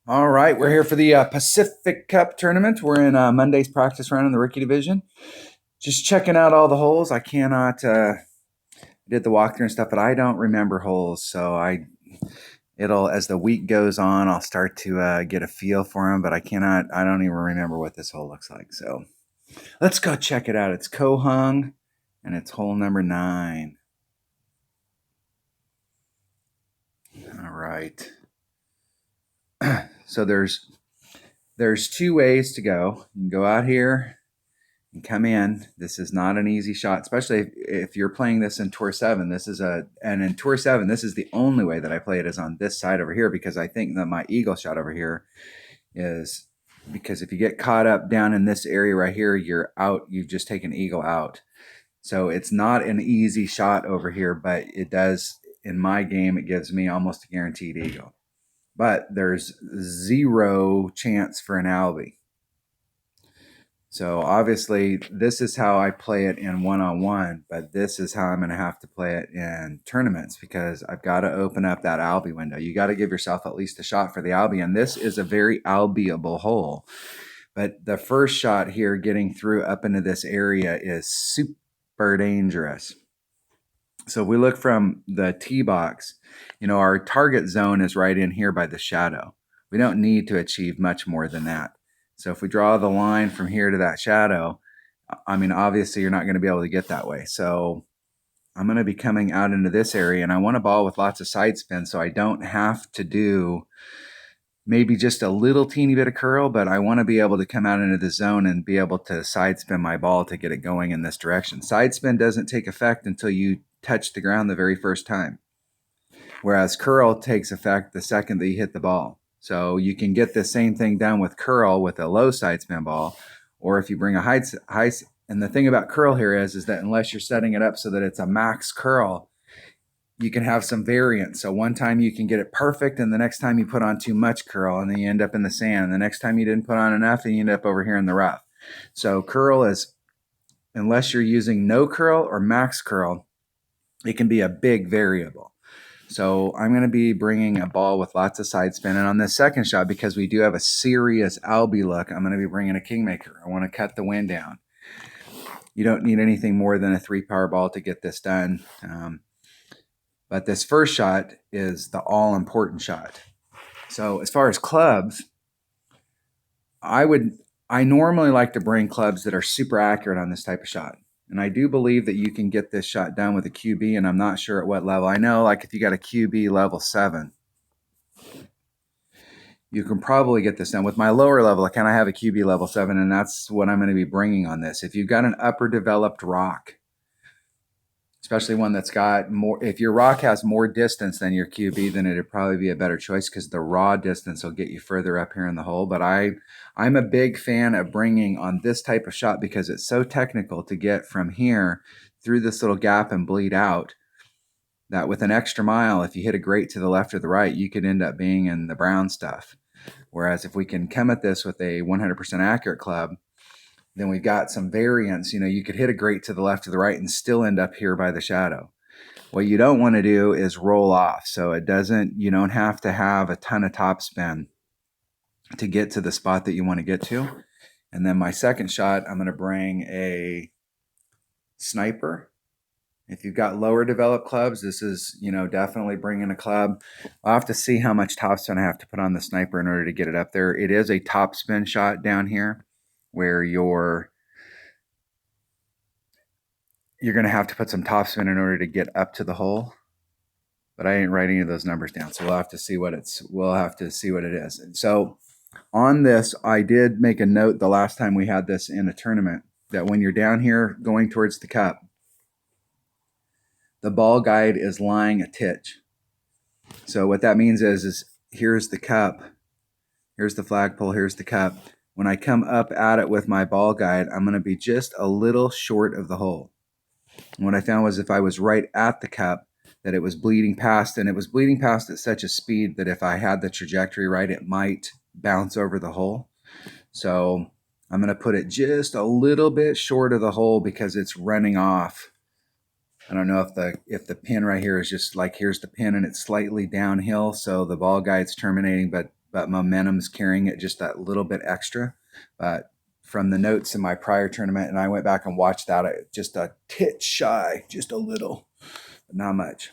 All right, we're here for the Pacific Cup tournament. We're in Monday's practice round in the rookie division. Just checking out all the holes. I cannot did the walkthrough and stuff, but I don't remember holes. So it'll as the week goes on, I'll start to get a feel for them. But I don't even remember what this hole looks like. So let's go check it out. It's Kohung, and it's hole number 9. All right. So there's 2 ways to go. You can go out here and come in. This is not an easy shot, especially if you're playing this in Tour 7. And in Tour 7, this is the only way that I play it is on this side over here, because I think that my eagle shot over here is, because if you get caught up down in this area right here, you're out. You've just taken eagle out. So it's not an easy shot over here, but it does, in my game, it gives me almost a guaranteed eagle. But there's 0 chance for an Albie. So obviously this is how I play it in one-on-one, but this is how I'm going to have to play it in tournaments, because I've got to open up that Albie window. You got to give yourself at least a shot for the Albie, and this is a very Albieable hole. But the first shot here, getting through up into this area, is super dangerous. So if we look from the tee box, our target zone is right in here by the shadow. We don't need to achieve much more than that. So if we draw the line from here to that shadow, I mean, obviously you're not going to be able to get that way. So I'm going to be coming out into this area, and I want a ball with lots of side spin, so I don't have to do maybe just a little teeny bit of curl, but I want to be able to come out into the zone and be able to side spin my ball to get it going in this direction. Side spin doesn't take effect until you touch the ground the very first time, whereas curl takes effect the second that you hit the ball. So you can get the same thing done with curl with a low side spin ball, or if you bring a high. And the thing about curl here is that unless you're setting it up so that it's a max curl, you can have some variance. So one time you can get it perfect, and the next time you put on too much curl, and then you end up in the sand. And the next time you didn't put on enough, and you end up over here in the rough. So curl is, unless you're using no curl or max curl, it can be a big variable. So I'm going to be bringing a ball with lots of side spin. And on this second shot, because we do have a serious Albie look, I'm going to be bringing a Kingmaker. I want to cut the wind down. You don't need anything more than a 3-power ball to get this done. But this first shot is the all-important shot. So as far as clubs, I normally like to bring clubs that are super accurate on this type of shot. And I do believe that you can get this shot done with a QB, and I'm not sure at what level. I know, like, if you got a QB level 7, you can probably get this done. With my lower level, I kind of have a QB level 7, and that's what I'm going to be bringing on this. If you've got an upper developed rock, especially one that's got more, if your rock has more distance than your QB, then it'd probably be a better choice, because the raw distance will get you further up here in the hole. But I'm a big fan of bringing on this type of shot, because it's so technical to get from here through this little gap and bleed out, that with an extra mile, if you hit a great to the left or the right, you could end up being in the brown stuff. Whereas if we can come at this with a 100% accurate club, then we've got some variance. You could hit a great to the left or the right and still end up here by the shadow. What you don't want to do is roll off. So you don't have to have a ton of topspin to get to the spot that you want to get to. And then my second shot, I'm going to bring a sniper. If you've got lower developed clubs, this is, definitely bringing a club. I'll have to see how much topspin I have to put on the sniper in order to get it up there. It is a topspin shot down here, where you're going to have to put some topspin in order to get up to the hole. But I didn't write any of those numbers down, so we'll have to see what it is. And so on this, I did make a note the last time we had this in a tournament, that when you're down here going towards the cup, the ball guide is lying a titch. So what that means is here's the cup, here's the flagpole, here's the cup. When I come up at it with my ball guide, I'm going to be just a little short of the hole. And what I found was if I was right at the cup, that it was bleeding past, and it was bleeding past at such a speed that if I had the trajectory right, it might bounce over the hole. So I'm going to put it just a little bit short of the hole, because it's running off. I don't know if the pin right here is just like, here's the pin and it's slightly downhill, so the ball guide's terminating, but but momentum's carrying it just that little bit extra. But from the notes in my prior tournament, and I went back and watched that, just a tit shy, just a little, but not much.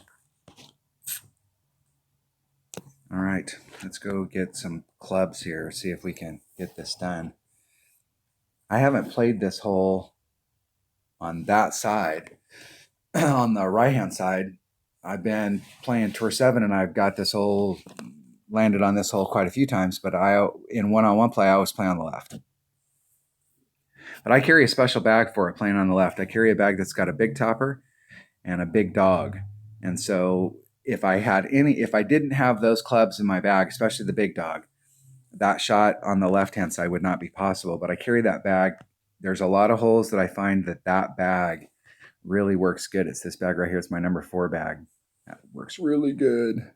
All right, let's go get some clubs here, see if we can get this done. I haven't played this hole on that side. On the right-hand side, I've been playing Tour 7, and I've got this hole, landed on this hole quite a few times, but in one-on-one play, I always play on the left. But I carry a special bag for it playing on the left. I carry a bag that's got a big topper and a big dog. And so if I didn't have those clubs in my bag, especially the big dog, that shot on the left-hand side would not be possible. But I carry that bag. There's a lot of holes that I find that bag really works good. It's this bag right here. It's my number 4 bag. That works really good.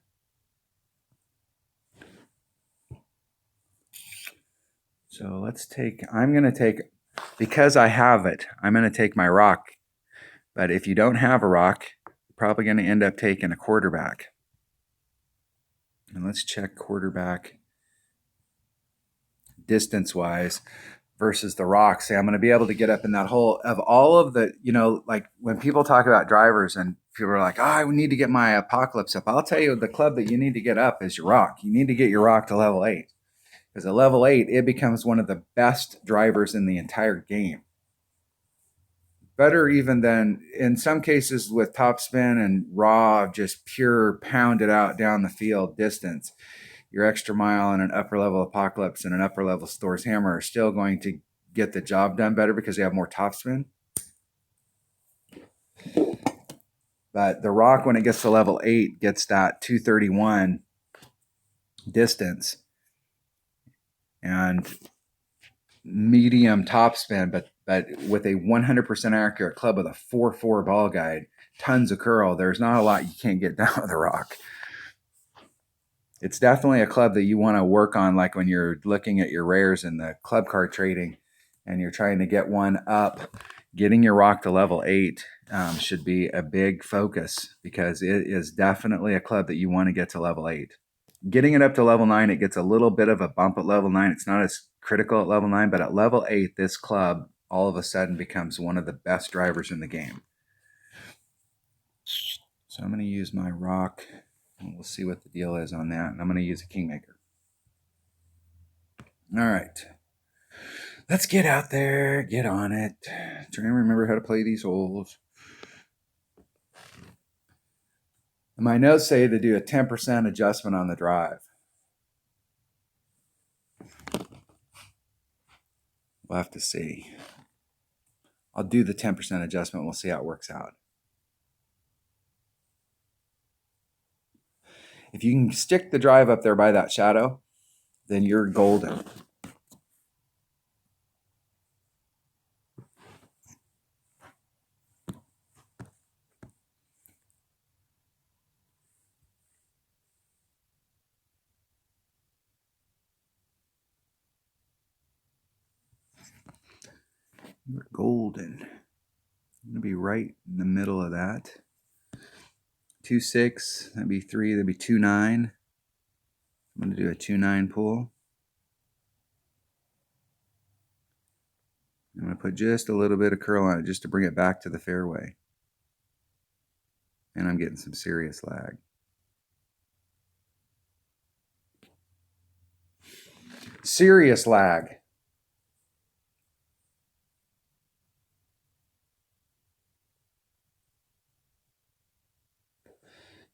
So I'm going to take, because I have it, I'm going to take my rock. But if you don't have a rock, you're probably going to end up taking a quarterback. And let's check quarterback distance-wise versus the rock. Say I'm going to be able to get up in that hole. Of all of the, like when people talk about drivers and people are like, oh, I need to get my Apocalypse up. I'll tell you, the club that you need to get up is your rock. You need to get your rock to level 8. Because at level 8, it becomes one of the best drivers in the entire game. Better even than, in some cases, with topspin and raw, just pure pounded out down the field distance. Your extra mile and an upper level Apocalypse and an upper level Thor's Hammer are still going to get the job done better because they have more topspin. But the rock, when it gets to level 8, gets that 231 distance and medium topspin, but with a 100% accurate club with a 4-4 ball guide, tons of curl. There's not a lot you can't get down with a rock. It's definitely a club that you want to work on, like when you're looking at your rares in the club card trading and you're trying to get one up. Getting your rock to level 8 should be a big focus because it is definitely a club that you want to get to level 8. Getting it up to level 9, it gets a little bit of a bump at level 9. It's not as critical at level 9, but at level 8, this club all of a sudden becomes one of the best drivers in the game. So I'm going to use my rock, and we'll see what the deal is on that. And I'm going to use a Kingmaker. All right. Let's get out there, get on it. Try and remember how to play these holes. My notes say to do a 10% adjustment on the drive. We'll have to see. I'll do the 10% adjustment. We'll see how it works out. If you can stick the drive up there by that shadow, then you're golden. You're golden. I'm going to be right in the middle of that. 2-6, that'd be 3, that'd be 2-9. I'm going to do a 2-9 pull. I'm going to put just a little bit of curl on it just to bring it back to the fairway. And I'm getting some serious lag. Serious lag.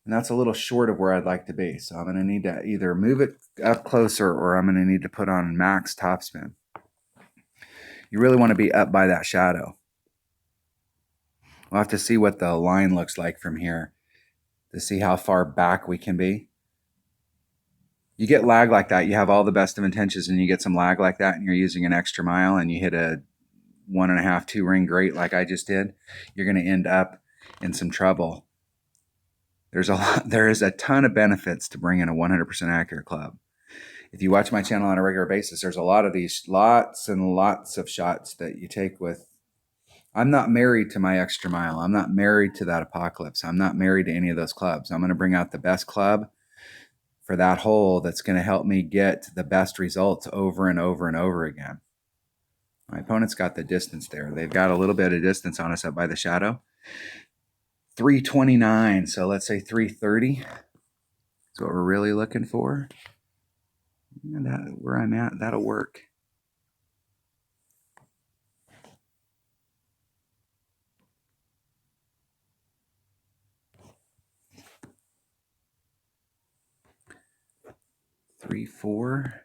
And that's a little short of where I'd like to be. So I'm going to need to either move it up closer or I'm going to need to put on max topspin. You really want to be up by that shadow. We'll have to see what the line looks like from here to see how far back we can be. You get lag like that, you have all the best of intentions and you get some lag like that and you're using an extra mile and you hit a 1.5, 2 ring great like I just did, you're going to end up in some trouble. There is a ton of benefits to bringing a 100% accurate club. If you watch my channel on a regular basis, there's a lot of these, lots and lots of shots that you take with. I'm not married to my extra mile. I'm not married to that Apocalypse. I'm not married to any of those clubs. I'm going to bring out the best club for that hole that's going to help me get the best results over and over and over again. My opponent's got the distance there. They've got a little bit of distance on us up by the shadow. 329, so let's say 330 is what we're really looking for. And that, where I'm at, that'll work. Three, 4.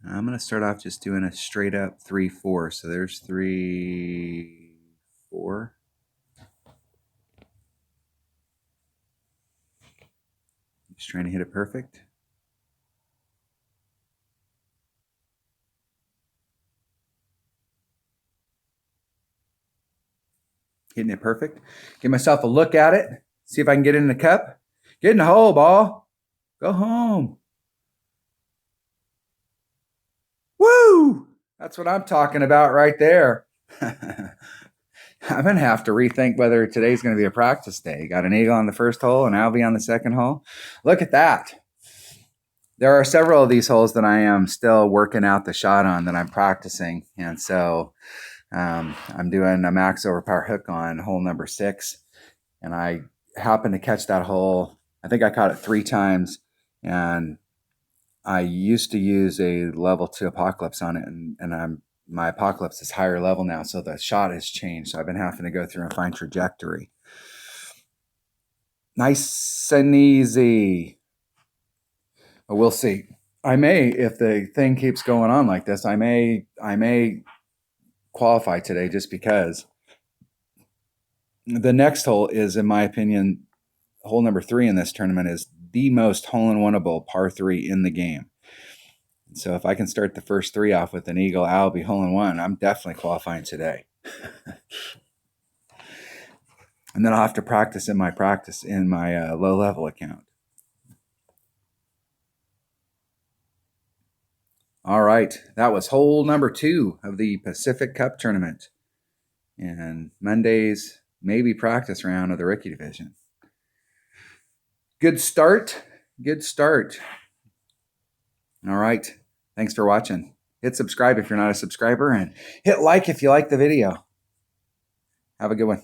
I'm going to start off just doing a straight up 3, 4. So there's 3, 4. Just trying to hit it perfect. Hitting it perfect. Give myself a look at it. See if I can get it in the cup. Get in the hole, ball. Go home. Woo! That's what I'm talking about right there. I'm going to have to rethink whether today's going to be a practice day. Got an eagle on the first hole and Albie on the second hole. Look at that. There are several of these holes that I am still working out the shot on that I'm practicing. And so I'm doing a max overpower hook on hole number 6. And I happened to catch that hole. I think I caught it 3 times. And I used to use a level 2 Apocalypse on it. And my Apocalypse is higher level now. So the shot has changed. So I've been having to go through and find trajectory. Nice and easy. But we'll see. I may, if the thing keeps going on like this, I may qualify today just because. The next hole is, in my opinion, hole number 3 in this tournament is the most hole-in-oneable par 3 in the game. So if I can start the first 3 off with an eagle, Albie, hole-in-one, I'm definitely qualifying today. And then I'll have to practice in my low-level account. All right, that was hole number 2 of the Pacific Cup tournament. And Monday's maybe practice round of the rookie division. Good start. Good start. All right. Thanks for watching. Hit subscribe if you're not a subscriber, and hit like if you like the video. Have a good one.